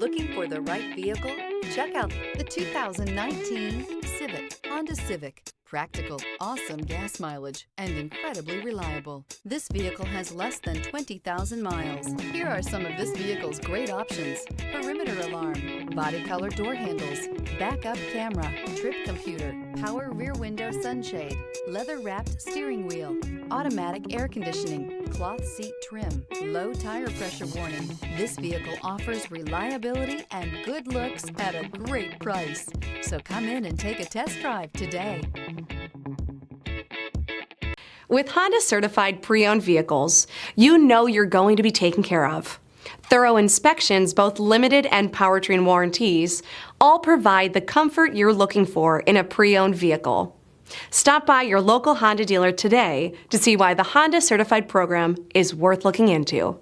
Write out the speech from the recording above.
Looking for the right vehicle? Check out the 2019 Honda Civic. Practical, awesome gas mileage, and incredibly reliable. This vehicle has less than 20,000 miles. Here are some of this vehicle's great options: perimeter alarm, body color door handles, backup camera, trip computer, power rear window sunshade, leather-wrapped steering wheel, automatic air conditioning, cloth seat trim, low tire pressure warning. This vehicle offers reliability and good looks at a great price. So come in and take a test drive today. With Honda certified pre-owned vehicles, you know you're going to be taken care of. Thorough inspections, both limited and powertrain warranties, all provide the comfort you're looking for in a pre-owned vehicle. Stop by your local Honda dealer today to see why the Honda certified program is worth looking into.